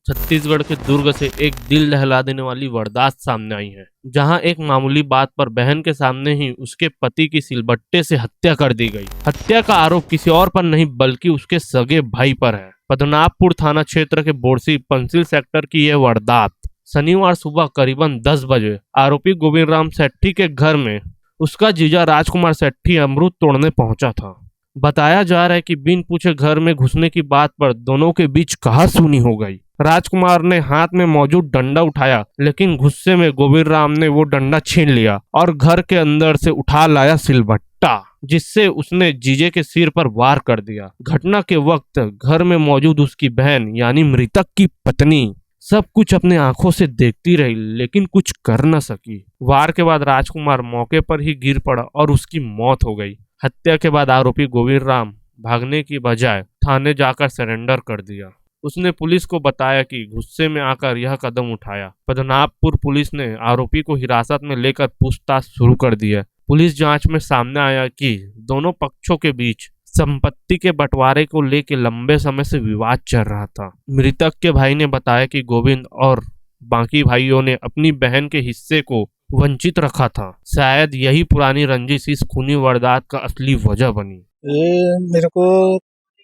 छत्तीसगढ़ के दुर्ग से एक दिल दहला देने वाली वारदात सामने आई है, जहां एक मामूली बात पर बहन के सामने ही उसके पति की सिलबट्टे से हत्या कर दी गई। हत्या का आरोप किसी और पर नहीं बल्कि उसके सगे भाई पर है। पद्मनाभपुर थाना क्षेत्र के बोरसी पंसिल सेक्टर की यह वारदात शनिवार सुबह करीबन 10 बजे आरोपी गोविंद राम सेट्टी के घर में उसका जीजा राजकुमार सेट्टी अमरूद तोड़ने पहुंचा था। बताया जा रहा है कि बिन पूछे घर में घुसने की बात पर दोनों के बीच कहासुनी हो गई। राजकुमार ने हाथ में मौजूद डंडा उठाया, लेकिन गुस्से में गोविंद राम ने वो डंडा छीन लिया और घर के अंदर से उठा लाया सिलबट्टा, जिससे उसने जीजे के सिर पर वार कर दिया। घटना के वक्त घर में मौजूद उसकी बहन यानी मृतक की पत्नी सब कुछ अपने आंखों से देखती रही, लेकिन कुछ कर न सकी। वार के बाद राजकुमार मौके पर ही गिर पड़ा और उसकी मौत हो गई। हत्या के बाद आरोपी गोविंद राम भागने की बजाय थाने जाकर सरेंडर कर दिया। उसने पुलिस को बताया कि गुस्से में आकर यह कदम उठाया। पद्मनाभपुर पुलिस ने आरोपी को हिरासत में लेकर पूछताछ शुरू कर दी है। पुलिस जांच में सामने आया कि दोनों पक्षों के बीच संपत्ति के बंटवारे को लेकर लंबे समय से विवाद चल रहा था। मृतक के भाई ने बताया कि गोविंद और बाकी भाइयों ने अपनी बहन के हिस्से को वंचित रखा था। शायद यही पुरानी रंजिश इस खूनी वारदात का असली वजह बनी। ये मेरे को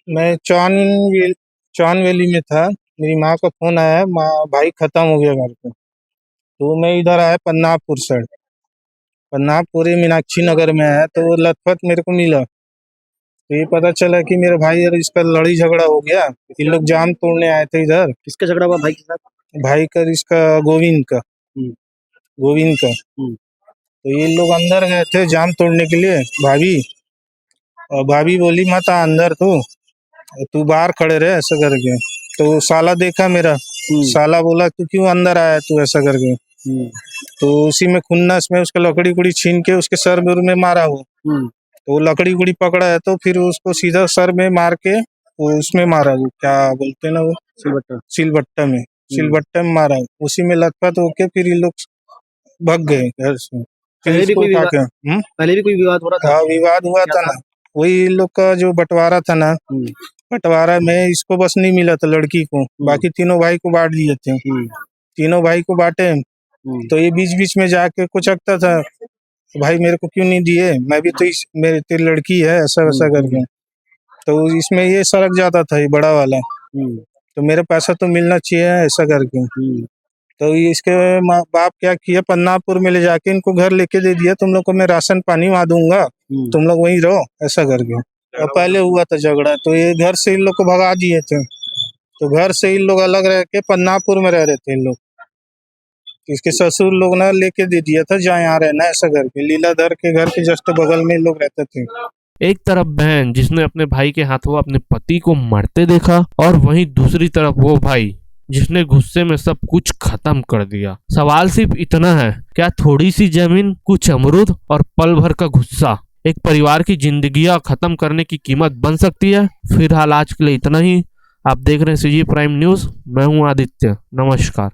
मैं चौन वैली में था, मेरी माँ का फोन आया, माँ भाई खत्म हो गया घर पे। तो मैं इधर आया पद्मनाभपुर साइड, पद्मनाभपुर मीनाक्षी नगर में आया तो वो लथपथ मेरे को मिला। तो ये पता चला कि मेरे भाई और इसका लड़ी झगड़ा हो गया। ये लोग जाम तोड़ने आए थे इधर। किसका झगड़ा हुआ भाई के साथ? भाई का इसका गोविंद का। तो ये लोग अंदर गए थे जाम तोड़ने के लिए, भाभी और भाभी बोली मत आ अंदर, तू बाहर खड़े रहे ऐसा करके। तो साला देखा मेरा, साला बोला तू क्यों अंदर आया तू ऐसा करके। तो उसी में खुन्नस में उसका लकड़ी कुड़ी छीन के उसके सर में मारा वो। तो वो लकड़ी कुड़ी पकड़ा है तो फिर उसको सीधा सर में मार के वो उसमें मारा, वो क्या बोलते ना, वो सिलबट्टा में मारा। उसी में लथपथ होके फिर ये लोग भाग गए घर से। पहले भी कोई विवाद हो रहा था? हाँ, विवाद हुआ था ना, वही इन लोग का जो बंटवारा था ना, बंटवारा में इसको बस नहीं मिला था लड़की को, बाकी तीनों भाई को बांट दिए थे। तीनों भाई को बांटे तो ये बीच बीच में जाके कुछ अकता था, भाई मेरे को क्यों नहीं दिए, मैं भी तो मेरी तेरी लड़की है ऐसा वैसा करके। तो इसमें ये सड़क जाता था ये बड़ा वाला, तो मेरे पैसा तो मिलना चाहिए ऐसा करके। तो इसके बाप क्या किया, पन्नापुर में ले जाके इनको घर लेके दे दिया, तुम लोग को मैं राशन पानी वहाँ दूंगा, तुम लोग वहीं रहो ऐसा करके। और पहले हुआ था झगड़ा तो ये घर से इन लोग को भगा दिए थे। तो घर से इन लोग अलग रह के पन्नापुर में रह रहे थे इन लोग। इसके ससुर लोग ना लेके दे दिया था जहाँ यहाँ रहना ऐसा करके। लीलाधर के घर के जस्ट बगल में लोग रहते थे। एक तरफ बहन जिसने अपने भाई के हाथों अपने पति को मरते देखा, और वहीं दूसरी तरफ वो भाई जिसने गुस्से में सब कुछ खत्म कर दिया। सवाल सिर्फ इतना है, क्या थोड़ी सी जमीन, कुछ अमरूद और पल भर का गुस्सा एक परिवार की जिंदगियां खत्म करने की कीमत बन सकती है? फिलहाल आज के लिए इतना ही। आप देख रहे हैं CG प्राइम न्यूज, मैं हूं आदित्य। नमस्कार।